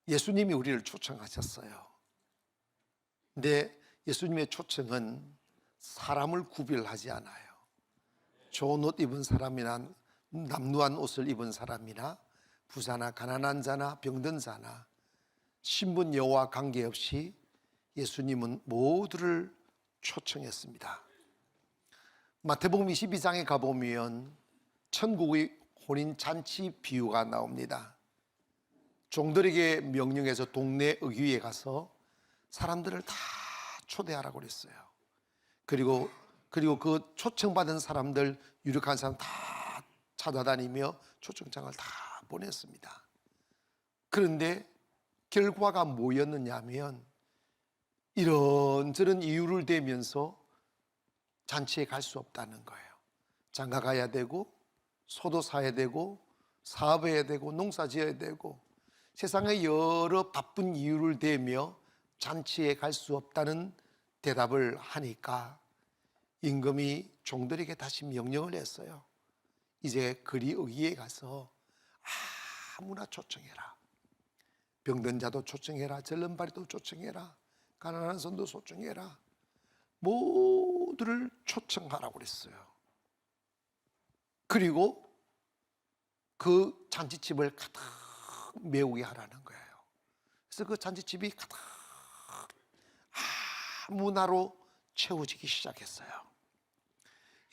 예수님이 우리를 초청하셨어요. 근데 예수님의 초청은 사람을 구별하지 않아요. 좋은 옷 입은 사람이나 남루한 옷을 입은 사람이나 부자나 가난한 자나 병든 자나 신분 여와 관계없이 예수님은 모두를 초청했습니다. 마태복음 22장에 가보면 천국의 혼인잔치 비유가 나옵니다. 종들에게 명령해서 동네 의회에 가서 사람들을 다 초대하라고 그랬어요. 그리고 그 초청받은 사람들, 유력한 사람 다 찾아다니며 초청장을 다 보냈습니다. 그런데 결과가 뭐였느냐 하면 이런저런 이유를 대면서 잔치에 갈 수 없다는 거예요. 장가 가야 되고 소도 사야 되고 사업해야 되고 농사 지어야 되고 세상의 여러 바쁜 이유를 대며 잔치에 갈 수 없다는 대답을 하니까 임금이 종들에게 다시 명령을 했어요. 이제 거리 의회에 가서 아무나 초청해라. 병든 자도 초청해라. 절름발이도 초청해라. 가난한 손도 초청해라. 모두를 초청하라고 그랬어요. 그리고 그 잔치집을 가득 메우게 하라는 거예요. 그래서 그 잔치집이 가득 아무나로 채워지기 시작했어요.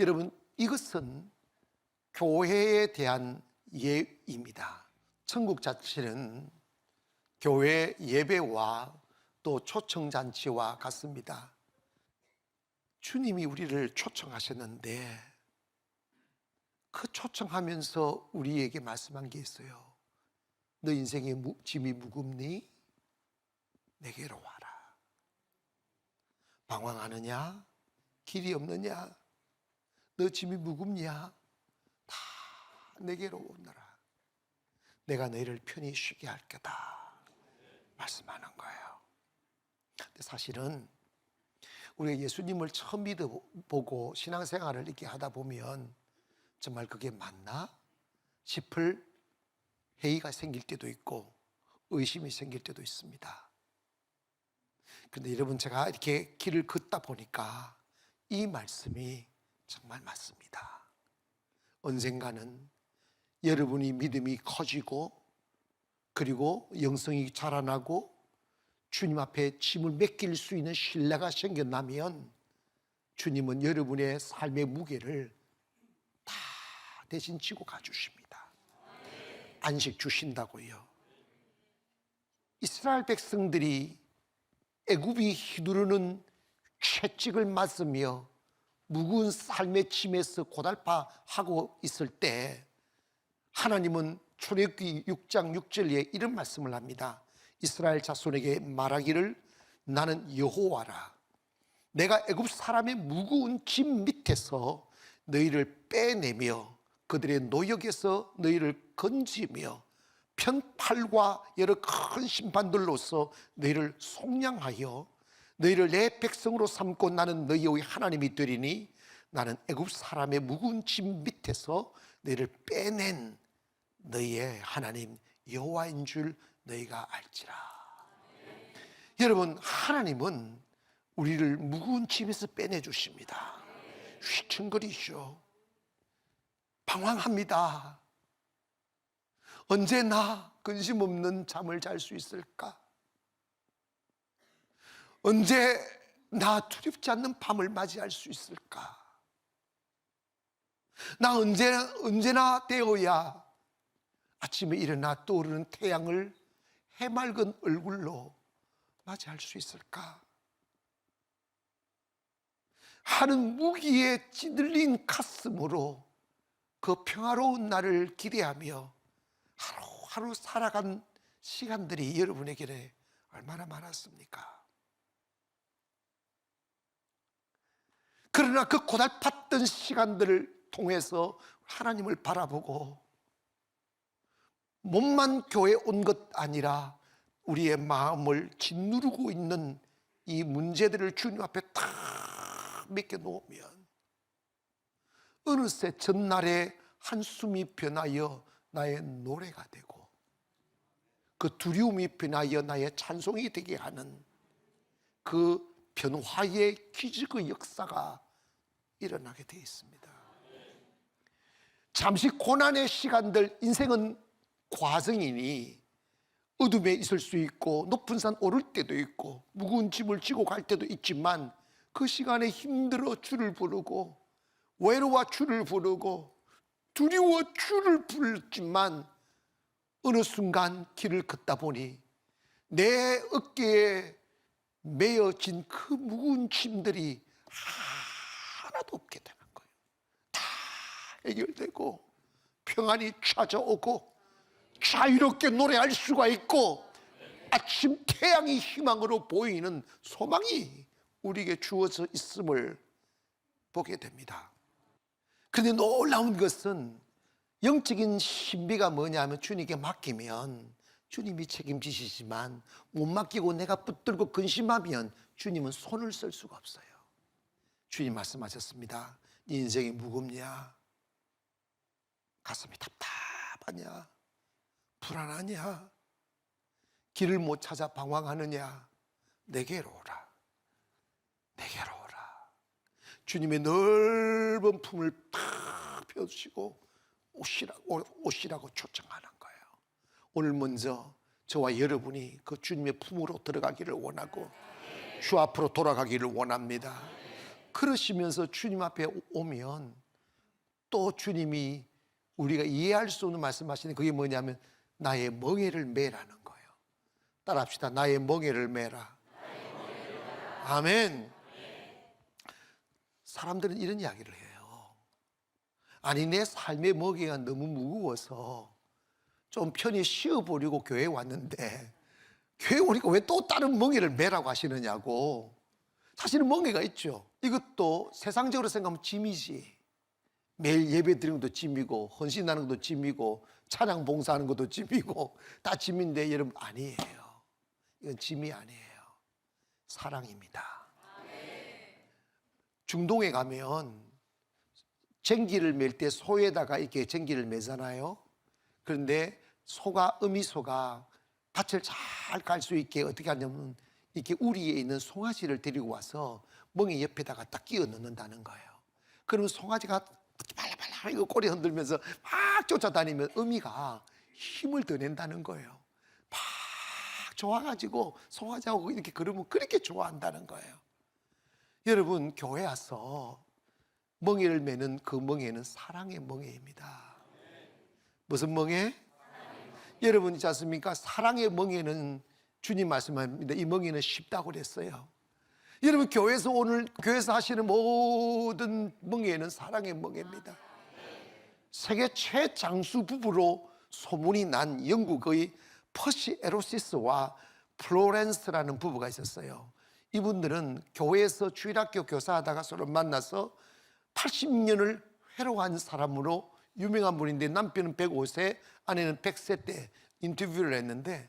여러분, 이것은 교회에 대한 예입니다. 천국 자체는 교회 예배와 또 초청잔치와 같습니다. 주님이 우리를 초청하셨는데 그 초청하면서 우리에게 말씀한 게 있어요. 너 인생의 짐이 무겁니? 내게로 와라. 방황하느냐? 길이 없느냐? 너 짐이 무겁냐? 다 내게로 오너라. 내가 너희를 편히 쉬게 할 거다 말씀하는 거예요. 근데 사실은 우리가 예수님을 처음 믿어보고 신앙생활을 이렇게 하다 보면 정말 그게 맞나 싶을 회의가 생길 때도 있고 의심이 생길 때도 있습니다. 그런데 여러분, 제가 이렇게 길을 걷다 보니까 이 말씀이 정말 맞습니다. 언젠가는 여러분이 믿음이 커지고 그리고 영성이 자라나고 주님 앞에 짐을 맡길 수 있는 신뢰가 생겨나면 주님은 여러분의 삶의 무게를 다 대신 지고 가주십니다. 안식 주신다고요. 이스라엘 백성들이 애굽이 휘두르는 채찍을 맞으며 무거운 삶의 짐에서 고달파하고 있을 때 하나님은 출애굽기 6장 6절에 이런 말씀을 합니다. 이스라엘 자손에게 말하기를 나는 여호와라. 내가 애굽 사람의 무거운 짐 밑에서 너희를 빼내며 그들의 노역에서 너희를 건지며 편팔과 여러 큰 심판들로서 너희를 속량하여 너희를 내 백성으로 삼고 나는 너희의 하나님이 되리니 나는 애굽 사람의 무거운 짐 밑에서 너희를 빼낸 너희의 하나님 여호와인 줄 너희가 알지라. 여러분, 하나님은 우리를 무거운 짐에서 빼내주십니다. 휘청거리죠. 방황합니다. 언제나 근심 없는 잠을 잘 수 있을까? 언제 나 두렵지 않는 밤을 맞이할 수 있을까? 나 언제나 되어야 아침에 일어나 떠오르는 태양을 해맑은 얼굴로 맞이할 수 있을까? 하는 무기에 찌들린 가슴으로 그 평화로운 날을 기대하며 하루하루 살아간 시간들이 여러분에게 얼마나 많았습니까? 그러나 그 고달팠던 시간들을 통해서 하나님을 바라보고 몸만 교회에 온 것 아니라 우리의 마음을 짓누르고 있는 이 문제들을 주님 앞에 다 맡겨놓으면 어느새 전날의 한숨이 변하여 나의 노래가 되고 그 두려움이 변하여 나의 찬송이 되게 하는 그 변화의 기적의 역사가 일어나게 되어 있습니다. 잠시 고난의 시간들, 인생은 과정이니 어둠에 있을 수 있고 높은 산 오를 때도 있고 무거운 짐을 지고 갈 때도 있지만 그 시간에 힘들어 주를 부르고 외로워 주를 부르고 두려워 주를 부르지만 어느 순간 길을 걷다 보니 내 어깨에 메어진 그 무거운 짐들이 하나도 없게 되는 거예요. 다 해결되고 평안이 찾아오고 자유롭게 노래할 수가 있고 아침 태양이 희망으로 보이는 소망이 우리에게 주어져 있음을 보게 됩니다. 그런데 놀라운 것은 영적인 신비가 뭐냐면 주님께 맡기면 주님이 책임지시지만 못 맡기고 내가 붙들고 근심하면 주님은 손을 쓸 수가 없어요. 주님 말씀하셨습니다. 네 인생이 무겁냐? 가슴이 답답하냐? 불안하냐? 길을 못 찾아 방황하느냐? 내게로 오라. 내게로 오라. 주님의 넓은 품을 탁 펴주시고 오시라고 초청하는 거예요. 오늘 먼저 저와 여러분이 그 주님의 품으로 들어가기를 원하고 주 앞으로 돌아가기를 원합니다. 그러시면서 주님 앞에 오면 또 주님이 우리가 이해할 수 없는 말씀하시는 그게 뭐냐면 나의 멍에를 매라는 거예요. 따라합시다. 나의 멍에를 매라. 아멘. 사람들은 이런 이야기를 해요. 아니 내 삶의 멍에가 너무 무거워서 좀 편히 쉬어보려고 교회에 왔는데 교회 오니까 왜 또 다른 멍에를 매라고 하시느냐고. 사실은 멍에가 있죠. 이것도 세상적으로 생각하면 짐이지. 매일 예배 드리는 것도 짐이고 헌신하는 것도 짐이고 찬양 봉사하는 것도 짐이고 다 짐인데 여러분 아니에요. 이건 짐이 아니에요. 사랑입니다. 중동에 가면 쟁기를 맬 때 소에다가 이렇게 쟁기를 매잖아요. 그런데 소가 어미소가 밭을 잘 갈 수 있게 어떻게 하냐면 이렇게 우리에 있는 송아지를 데리고 와서 멍에 옆에다가 딱 끼워 넣는다는 거예요. 그러면 송아지가 발라발라 이거 꼬리 흔들면서 막 쫓아다니면 어미가 힘을 더 낸다는 거예요. 막 좋아가지고 송아지하고 이렇게 걸으면 그렇게 좋아한다는 거예요. 여러분 교회 와서 멍에를 매는 그 멍에는 사랑의 멍에입니다. 무슨 멍에? 여러분 있지 않습니까? 사랑의 멍에는 주님 말씀합니다. 이 멍에는 쉽다고 그랬어요. 여러분 교회에서 오늘 교회에서 하시는 모든 멍에는 사랑의 멍에입니다. 세계 최장수 부부로 소문이 난 영국의 퍼시 에로시스와 플로렌스라는 부부가 있었어요. 이분들은 교회에서 주일학교 교사하다가 서로 만나서 80년을 회로한 사람으로 유명한 분인데 남편은 105세, 아내는 100세 때 인터뷰를 했는데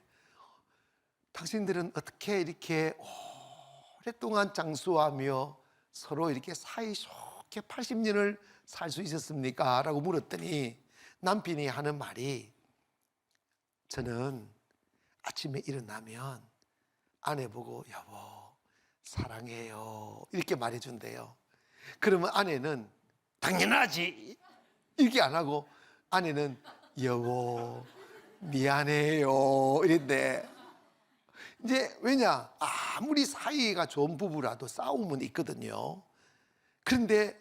당신들은 어떻게 이렇게 오랫동안 장수하며 서로 이렇게 사이좋게 80년을 살 수 있었습니까? 라고 물었더니 남편이 하는 말이 저는 아침에 일어나면 아내 보고 여보 사랑해요 이렇게 말해준대요. 그러면 아내는 당연하지 이렇게 안 하고 아내는 여보 미안해요 이랬대. 이제 왜냐 아무리 사이가 좋은 부부라도 싸움은 있거든요. 그런데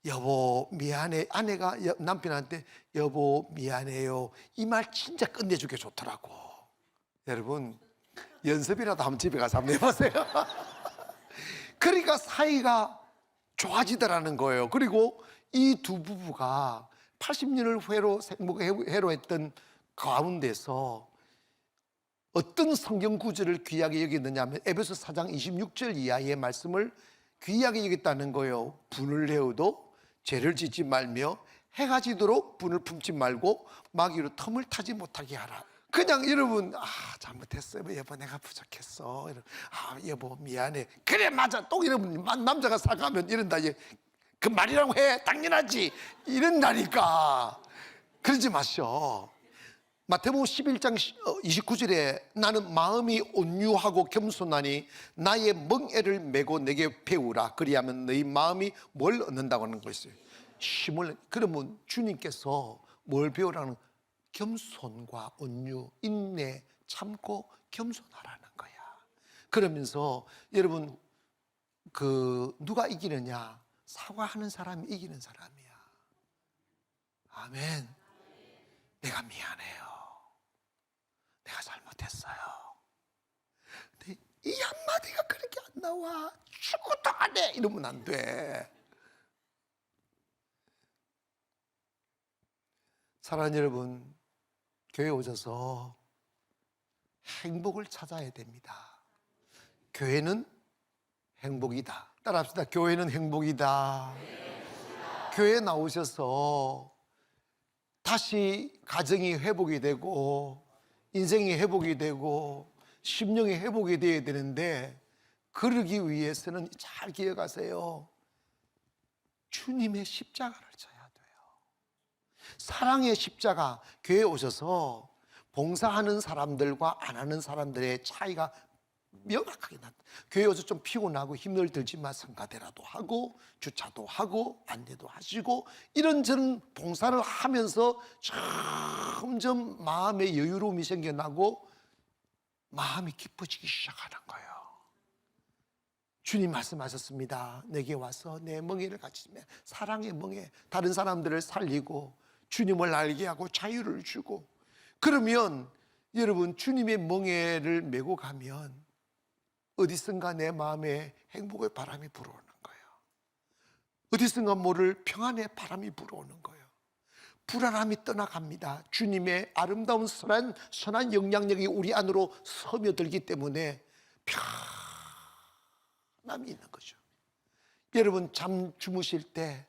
여보 미안해 아내가 남편한테 여보 미안해요 이 말 진짜 끝내주기 좋더라고. 여러분 연습이라도 한번 집에 가서 한번 해보세요. 그러니까 사이가 좋아지더라는 거예요. 그리고 이 두 부부가 80년을 회로했던 가운데서 어떤 성경 구절을 귀하게 여겼느냐 하면 에베소 4장 26절 이하의 말씀을 귀하게 여겼다는 거예요. 분을 내어도 죄를 짓지 말며 해가 지도록 분을 품지 말고 마귀로 틈을 타지 못하게 하라. 그냥 여러분 잘못했어요 여보 내가 부족했어 여보 미안해 그래 맞아 또 여러분 남자가 사과하면 이런다 그 말이라고 해 당연하지 이런다니까. 그러지 마셔. 마태복음 11장 29절에 나는 마음이 온유하고 겸손하니 나의 멍에를 메고 내게 배우라. 그리하면 너희 마음이 뭘 얻는다고 하는 것이에요. 힘을. 그러면 주님께서 뭘 배우라는? 겸손과 온유, 인내, 참고 겸손하라는 거야. 그러면서 여러분, 누가 이기느냐? 사과하는 사람이 이기는 사람이야. 아멘. 내가 미안해요. 내가 잘못했어요. 근데 이 한마디가 그렇게 안 나와. 죽어도 안 해. 이러면 안 돼. 사랑하는 여러분, 교회 오셔서 행복을 찾아야 됩니다. 교회는 행복이다. 따라합시다. 교회는 행복이다. 교회 나오셔서 다시 가정이 회복이 되고 인생이 회복이 되고 심령이 회복이 되어야 되는데, 그러기 위해서는 잘 기억하세요. 주님의 십자가를 져야 돼요. 사랑의 십자가. 교회에 오셔서 봉사하는 사람들과 안 하는 사람들의 차이가 명확하게 나타나. 교회 오셔서 좀 피곤하고 힘들 들지만 성가대라도 하고 주차도 하고 안내도 하시고 이런저런 봉사를 하면서 점점 마음의 여유로움이 생겨나고 마음이 깊어지기 시작하는 거예요. 주님 말씀하셨습니다. 내게 와서 내 멍에를 가지며, 사랑의 멍에, 다른 사람들을 살리고 주님을 알게 하고 자유를 주고. 그러면 여러분, 주님의 멍에를 메고 가면 어디선가 내 마음에 행복의 바람이 불어오는 거예요. 어디선가 모를 평안의 바람이 불어오는 거예요. 불안함이 떠나갑니다. 주님의 아름다운 선한 영향력이 우리 안으로 스며들기 때문에 편함이 있는 거죠. 여러분, 잠 주무실 때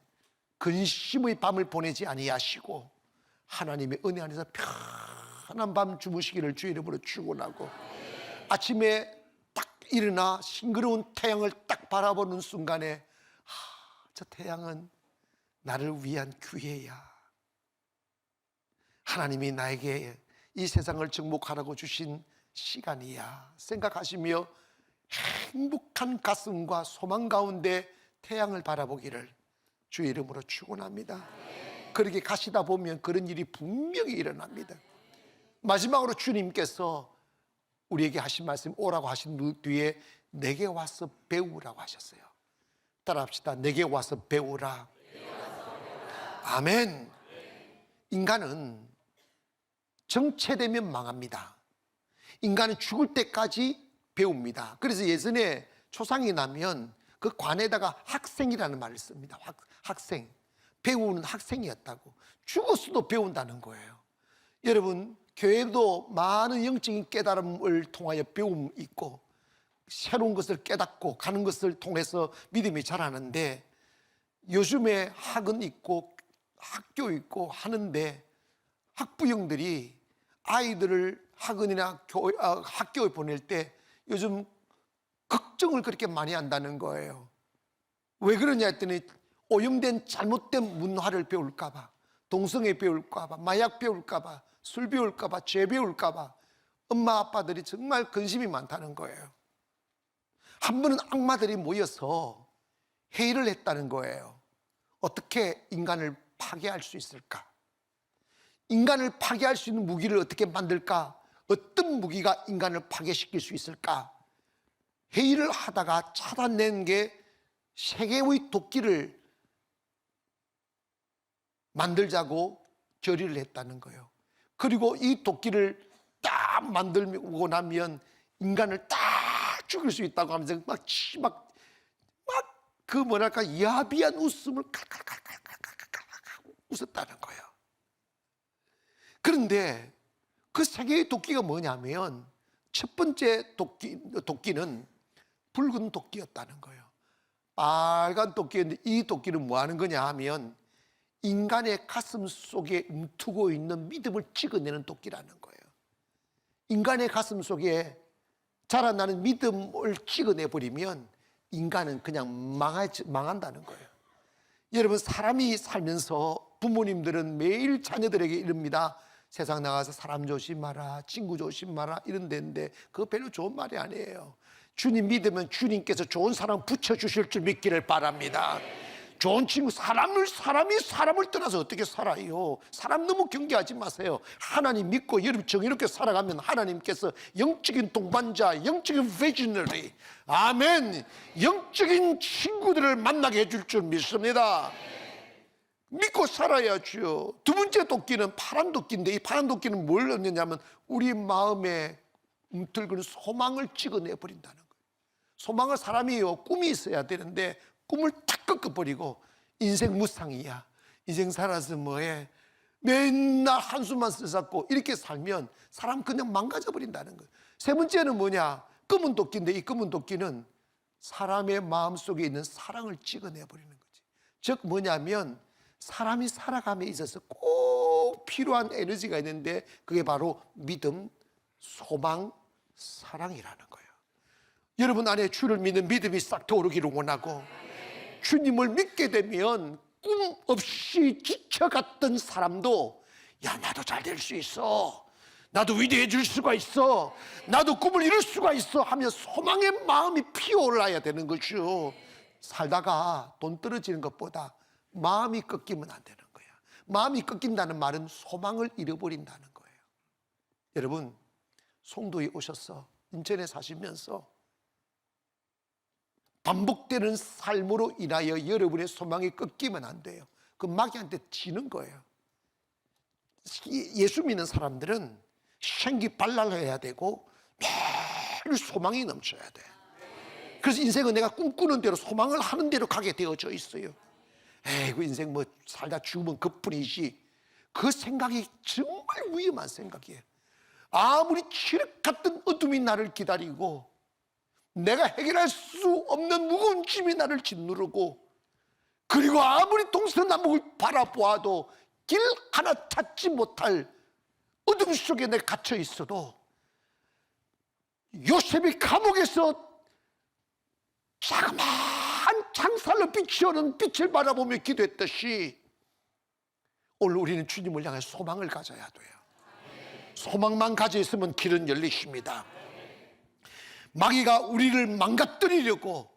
근심의 밤을 보내지 아니하시고 하나님의 은혜 안에서 편한 밤 주무시기를 주의 이름으로 축원하고, 아침에 딱 일어나 싱그러운 태양을 딱 바라보는 순간에 저 태양은 나를 위한 기회야. 하나님이 나에게 이 세상을 정복하라고 주신 시간이야 생각하시며 행복한 가슴과 소망 가운데 태양을 바라보기를 주의 이름으로 축원합니다. 그렇게 가시다 보면 그런 일이 분명히 일어납니다. 마지막으로 주님께서 우리에게 하신 말씀, 오라고 하신 뒤에 내게 와서 배우라고 하셨어요. 따라합시다. 내게 와서 배우라. 아멘. 인간은 정체되면 망합니다. 인간은 죽을 때까지 배웁니다. 그래서 예전에 초상이 나면 그 관에다가 학생이라는 말을 씁니다. 학생. 배우는 학생이었다고. 죽었어도 배운다는 거예요. 여러분, 교회도 많은 영적인 깨달음을 통하여 배움이 있고 새로운 것을 깨닫고 가는 것을 통해서 믿음이 자라는데, 요즘에 학은 있고 학교 있고 하는데 학부형들이 아이들을 학원이나 학교에 보낼 때 요즘 걱정을 그렇게 많이 한다는 거예요. 왜 그러냐 했더니 오염된 잘못된 문화를 배울까 봐, 동성애 배울까 봐, 마약 배울까 봐, 술 배울까 봐, 죄 배울까 봐 엄마 아빠들이 정말 근심이 많다는 거예요. 한 번은 악마들이 모여서 회의를 했다는 거예요. 어떻게 인간을 파괴할 수 있을까? 인간을 파괴할 수 있는 무기를 어떻게 만들까? 어떤 무기가 인간을 파괴시킬 수 있을까? 회의를 하다가 찾아낸 게 세계의 도끼를 만들자고 결의를 했다는 거예요. 그리고 이 도끼를 딱 만들고 나면 인간을 딱 죽일 수 있다고 하면서 그 뭐랄까 야비한 웃음을 칼칼칼칼칼칼 웃었다는 거예요. 그런데 그 세계의 도끼가 뭐냐면 첫 번째 도끼는 붉은 도끼였다는 거예요. 빨간 도끼였는데 이 도끼는 뭐 하는 거냐 하면 인간의 가슴 속에 움트고 있는 믿음을 찍어내는 도끼라는 거예요. 인간의 가슴 속에 자라나는 믿음을 찍어내버리면 인간은 그냥 망한다는 거예요. 여러분, 사람이 살면서 부모님들은 매일 자녀들에게 이릅니다. 세상 나가서 사람 조심하라, 친구 조심하라 이런 데인데 그거 별로 좋은 말이 아니에요. 주님 믿으면 주님께서 좋은 사람 붙여주실 줄 믿기를 바랍니다. 좋은 친구, 사람이 사람을 떠나서 어떻게 살아요? 사람 너무 경계하지 마세요. 하나님 믿고 여러분 정의롭게 살아가면 하나님께서 영적인 동반자, 영적인 비저너리, 아멘, 영적인 친구들을 만나게 해줄 줄 믿습니다. 믿고 살아야죠. 두 번째 도끼는 파란 도끼인데, 이 파란 도끼는 뭘 얻느냐면 우리 마음에 움틀거리는 소망을 찍어내 버린다는 거예요. 소망을, 사람이요 꿈이 있어야 되는데 꿈을 탁 꺾어버리고 인생 무상이야, 인생 살아서 뭐해, 맨날 한숨만 쓰잡고 이렇게 살면 사람 그냥 망가져 버린다는 거예요. 세 번째는 뭐냐, 검은 도끼인데 이 검은 도끼는 사람의 마음속에 있는 사랑을 찍어내 버리는 거지. 즉 뭐냐면 사람이 살아감에 있어서 꼭 필요한 에너지가 있는데 그게 바로 믿음, 소망, 사랑이라는 거예요. 여러분 안에 주를 믿는 믿음이 싹 돋기를 원하고, 주님을 믿게 되면 꿈 없이 지쳐갔던 사람도 야, 나도 잘 될 수 있어, 나도 위대해질 수가 있어, 나도 꿈을 이룰 수가 있어 하며 소망의 마음이 피어올라야 되는 거죠. 살다가 돈 떨어지는 것보다 마음이 꺾이면 안 되는 거야. 마음이 꺾인다는 말은 소망을 잃어버린다는 거예요. 여러분, 송도에 오셔서 인천에 사시면서 반복되는 삶으로 인하여 여러분의 소망이 꺾이면 안 돼요. 그 마귀한테 지는 거예요. 예수 믿는 사람들은 생기발랄해야 되고 매일 소망이 넘쳐야 돼. 그래서 인생은 내가 꿈꾸는 대로, 소망을 하는 대로 가게 되어져 있어요. 에이, 그 인생 뭐 살다 죽으면 그뿐이지. 그 생각이 정말 위험한 생각이에요. 아무리 칠흑 같은 어둠이 나를 기다리고 내가 해결할 수 없는 무거운 짐이 나를 짓누르고, 그리고 아무리 동서남북을 바라보아도 길 하나 찾지 못할 어둠 속에 내가 갇혀 있어도, 요셉이 감옥에서 자그마한 창살로 빛이 오는 빛을 바라보며 기도했듯이 오늘 우리는 주님을 향해 소망을 가져야 돼요. 소망만 가져 있으면 길은 열리십니다. 마귀가 우리를 망가뜨리려고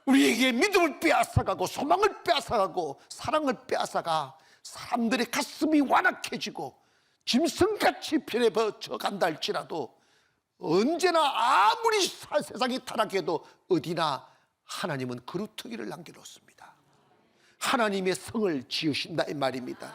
우리에게 믿음을 빼앗아가고 소망을 빼앗아가고 사랑을 빼앗아가 사람들의 가슴이 완악해지고 짐승같이 변해져 간다 할지라도, 언제나 아무리 세상이 타락해도 어디나 하나님은 그루터기를 남겨놓습니다. 하나님의 성을 지으신다 이 말입니다.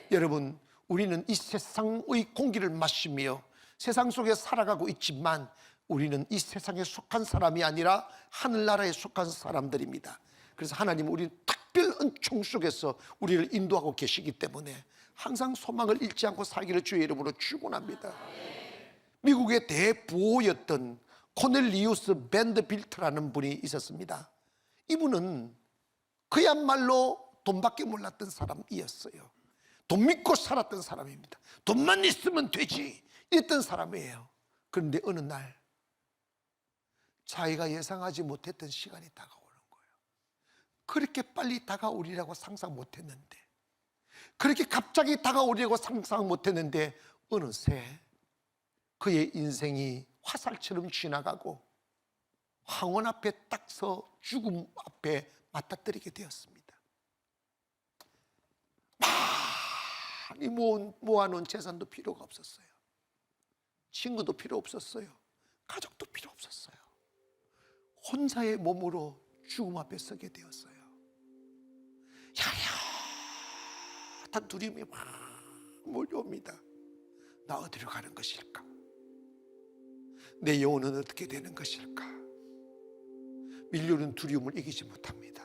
여러분, 우리는 이 세상의 공기를 마시며 세상 속에 살아가고 있지만 우리는 이 세상에 속한 사람이 아니라 하늘나라에 속한 사람들입니다. 그래서 하나님은 우리 특별 은총 속에서 우리를 인도하고 계시기 때문에 항상 소망을 잃지 않고 살기를 주의 이름으로 축원합니다. 미국의 대부호였던 코넬리우스 밴드빌트라는 분이 있었습니다. 이분은 그야말로 돈밖에 몰랐던 사람이었어요. 돈 믿고 살았던 사람입니다. 돈만 있으면 되지 이랬던 사람이에요. 그런데 어느 날 자기가 예상하지 못했던 시간이 다가오는 거예요. 그렇게 빨리 다가오리라고 상상 못했는데, 그렇게 갑자기 다가오리라고 상상 못했는데 어느새 그의 인생이 화살처럼 지나가고 황혼 앞에 딱 서 죽음 앞에 맞닥뜨리게 되었습니다. 많이 모아놓은 재산도 필요가 없었어요. 친구도 필요 없었어요. 가족도 필요 없었어요. 혼자의 몸으로 죽음 앞에 서게 되었어요. 야릇한 두려움이 막 몰려옵니다. 나 어디로 가는 것일까? 내 영혼은 어떻게 되는 것일까? 밀려오는 두려움을 이기지 못합니다.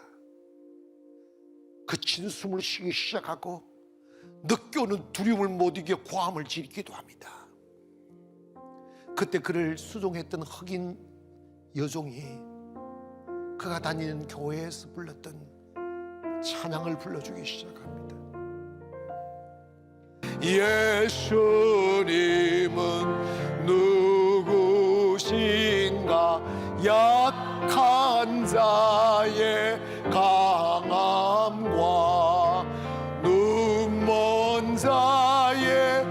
그친 숨을 쉬기 시작하고 느껴오는 두려움을 못 이겨 고함을 지르기도 합니다. 그때 그를 수종했던 흑인 여종이 그가 다니는 교회에서 불렀던 찬양을 불러주기 시작합니다. 예수님은 누구신가? 약한 자의 강함과 눈먼 자의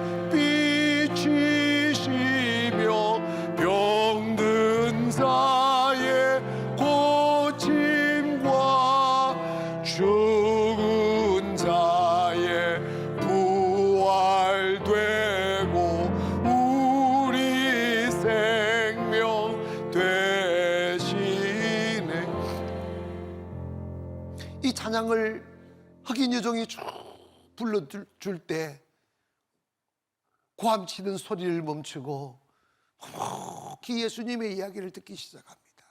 찬양을 흑인 여종이 쭉 불러줄 때 고함치는 소리를 멈추고 묵묵히 예수님의 이야기를 듣기 시작합니다.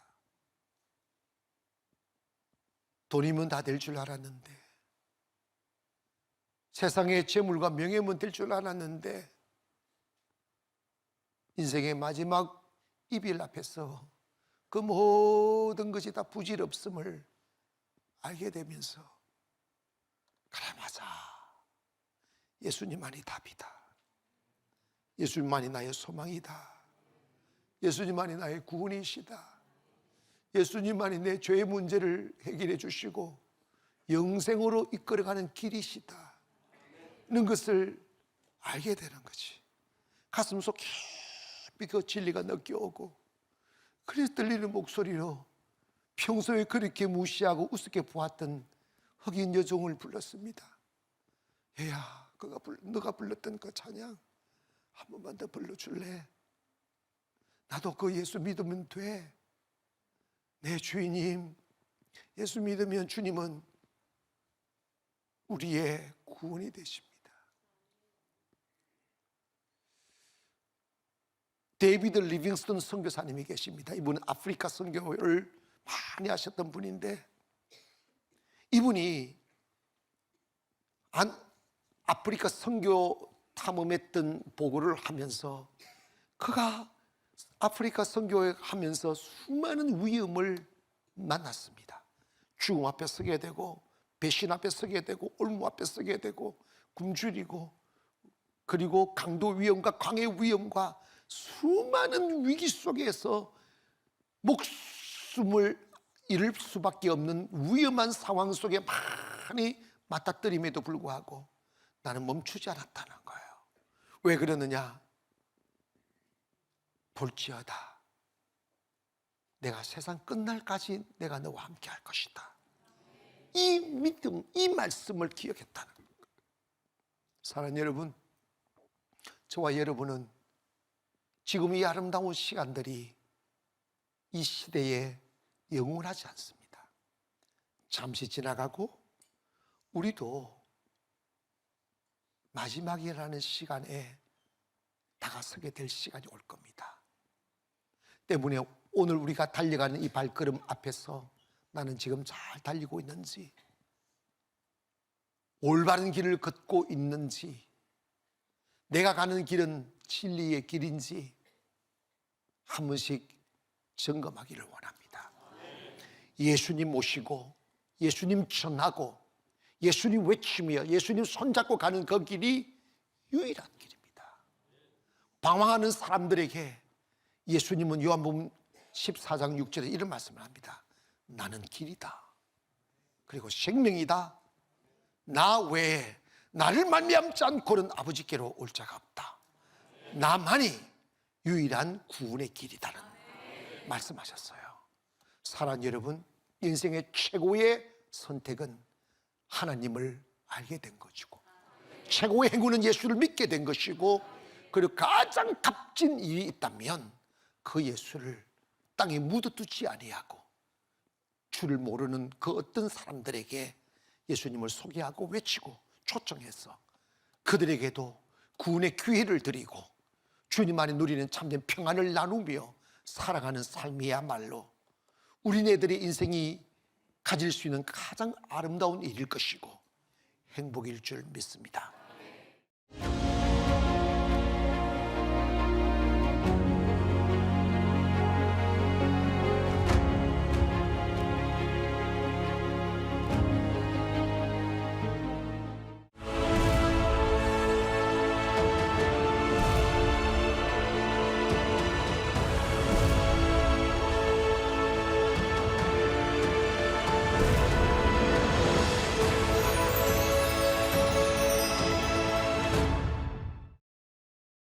돈이면 다 될 줄 알았는데, 세상의 재물과 명예면 될 줄 알았는데, 인생의 마지막 이별 앞에서 그 모든 것이 다 부질없음을 알게 되면서, 그래 맞아, 예수님만이 답이다, 예수님만이 나의 소망이다, 예수님만이 나의 구원이시다, 예수님만이 내 죄의 문제를 해결해 주시고 영생으로 이끌어가는 길이시다, 이런 것을 알게 되는 거지. 가슴속 깊이 그 진리가 느껴오고, 그래서 들리는 목소리로 평소에 그렇게 무시하고 우습게 보았던 흑인 여종을 불렀습니다. 얘야, 너가 불렀던 그 찬양 한 번만 더 불러줄래? 나도 그 예수 믿으면 돼. 내 주인님, 예수 믿으면 주님은 우리의 구원이 되십니다. 데이비드 리빙스턴 선교사님이 계십니다. 이분은 아프리카 선교를 많이 하셨던 분인데, 이분이 아프리카 선교 탐험했던 보고를 하면서, 그가 아프리카 선교에 하면서 수많은 위험을 만났습니다. 죽음 앞에 서게 되고, 배신 앞에 서게 되고, 올무 앞에 서게 되고, 굶주리고, 그리고 강도 위험과 광해 위험과 수많은 위기 속에서 목숨을 잃을 수밖에 없는 위험한 상황 속에 많이 맞닥뜨림에도 불구하고 나는 멈추지 않았다는 거예요. 왜 그러느냐? 볼지어다, 내가 세상 끝날까지 내가 너와 함께 할 것이다. 이 믿음, 이 말씀을 기억했다는 거예요. 사랑하는 여러분, 저와 여러분은 지금 이 아름다운 시간들이 이 시대에 영원하지 않습니다. 잠시 지나가고 우리도 마지막이라는 시간에 다가서게 될 시간이 올 겁니다. 때문에 오늘 우리가 달려가는 이 발걸음 앞에서 나는 지금 잘 달리고 있는지, 올바른 길을 걷고 있는지, 내가 가는 길은 진리의 길인지 한 번씩 점검하기를 원합니다. 예수님 모시고 예수님 전하고 예수님 외치며 예수님 손잡고 가는 그 길이 유일한 길입니다. 방황하는 사람들에게 예수님은 요한복음 14장 6절에 이런 말씀을 합니다. 나는 길이다, 그리고 생명이다, 나 외에 나를 말미암지 않고는 아버지께로 올 자가 없다, 나만이 유일한 구원의 길이다는 말씀하셨어요. 사랑하는 여러분, 인생의 최고의 선택은 하나님을 알게 된 것이고, 최고의 행운은 예수를 믿게 된 것이고, 그리고 가장 값진 일이 있다면 그 예수를 땅에 묻어두지 아니하고 주를 모르는 그 어떤 사람들에게 예수님을 소개하고 외치고 초청해서 그들에게도 구원의 기회를 드리고 주님 안에 누리는 참된 평안을 나누며 살아가는 삶이야말로 우리네들의 인생이 가질 수 있는 가장 아름다운 일일 것이고 행복일 줄 믿습니다.